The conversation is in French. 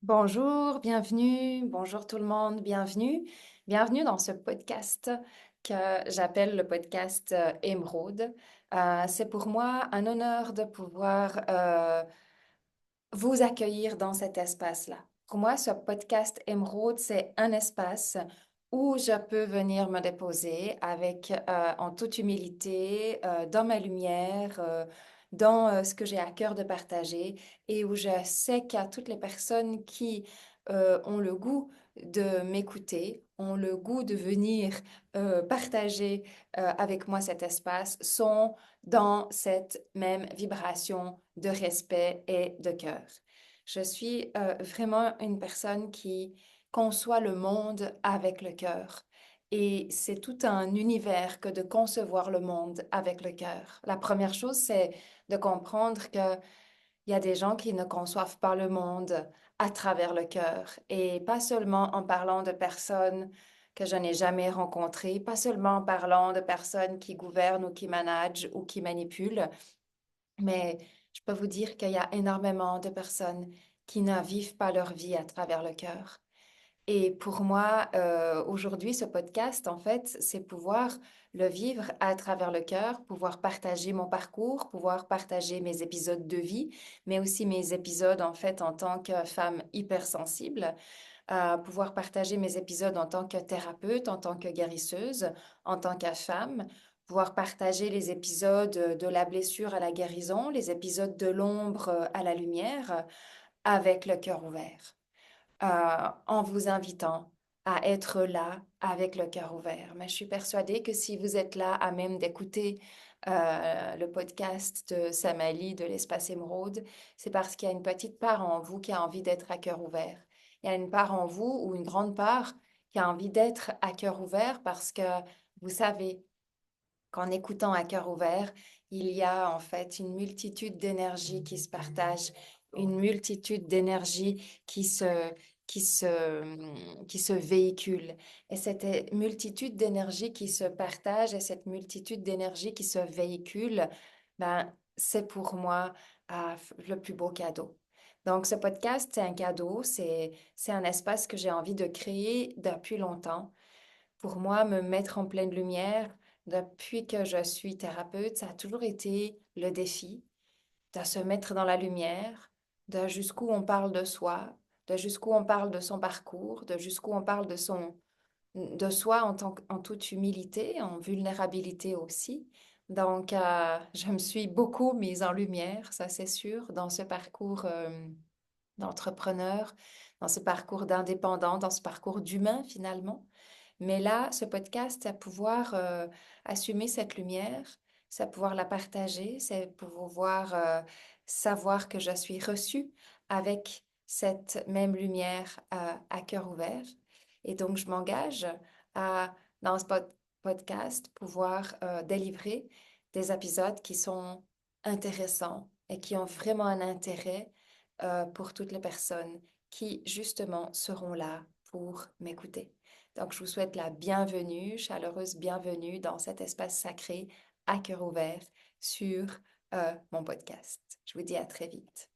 Bonjour, bienvenue, bonjour tout le monde, bienvenue. Bienvenue dans ce podcast que j'appelle le podcast Émeraude. C'est pour moi un honneur de pouvoir vous accueillir dans cet espace-là. Pour moi, ce podcast Émeraude, c'est un espace où je peux venir me déposer avec, en toute humilité, dans ma lumière, dans ce que j'ai à cœur de partager et où je sais qu'il y a toutes les personnes qui ont le goût de m'écouter, ont le goût de venir partager avec moi cet espace, sont dans cette même vibration de respect et de cœur. Je suis vraiment une personne qui conçoit le monde avec le cœur. Et c'est tout un univers que de concevoir le monde avec le cœur. La première chose, c'est de comprendre qu'il y a des gens qui ne conçoivent pas le monde à travers le cœur. Et pas seulement en parlant de personnes que je n'ai jamais rencontrées, pas seulement en parlant de personnes qui gouvernent ou qui managent ou qui manipulent, mais je peux vous dire qu'il y a énormément de personnes qui ne vivent pas leur vie à travers le cœur. Et pour moi, aujourd'hui, ce podcast, en fait, c'est pouvoir le vivre à travers le cœur, pouvoir partager mon parcours, pouvoir partager mes épisodes de vie, mais aussi mes épisodes, en fait, en tant que femme hypersensible, pouvoir partager mes épisodes en tant que thérapeute, en tant que guérisseuse, en tant que femme, pouvoir partager les épisodes de la blessure à la guérison, les épisodes de l'ombre à la lumière, avec le cœur ouvert, en vous invitant à être là avec le cœur ouvert. Mais je suis persuadée que si vous êtes là à même d'écouter le podcast de Samali de l'Espace Émeraude, c'est parce qu'il y a une petite part en vous qui a envie d'être à cœur ouvert. Il y a une part en vous ou une grande part qui a envie d'être à cœur ouvert parce que vous savez qu'en écoutant à cœur ouvert, il y a en fait une multitude d'énergies qui se partagent, une multitude d'énergies qui qui se véhiculent. Et cette multitude d'énergies qui se partagent et cette multitude d'énergies qui se véhiculent, ben, c'est pour moi le plus beau cadeau. Donc, ce podcast, c'est un cadeau, c'est un espace que j'ai envie de créer depuis longtemps. Pour moi, me mettre en pleine lumière, depuis que je suis thérapeute, ça a toujours été le défi de se mettre dans la lumière, de jusqu'où on parle de soi, de jusqu'où on parle de son parcours, de jusqu'où on parle de soi en toute humilité, en vulnérabilité aussi. Donc, je me suis beaucoup mise en lumière, ça c'est sûr, dans ce parcours d'entrepreneur, dans ce parcours d'indépendant, dans ce parcours d'humain finalement. Mais là, ce podcast, c'est à pouvoir assumer cette lumière, c'est à pouvoir la partager, c'est pouvoir savoir que je suis reçue avec cette même lumière à cœur ouvert. Et donc, je m'engage à, dans ce podcast, pouvoir délivrer des épisodes qui sont intéressants et qui ont vraiment un intérêt pour toutes les personnes qui, justement, seront là pour m'écouter. Donc, je vous souhaite la bienvenue, chaleureuse bienvenue dans cet espace sacré à cœur ouvert sur mon podcast. Je vous dis à très vite.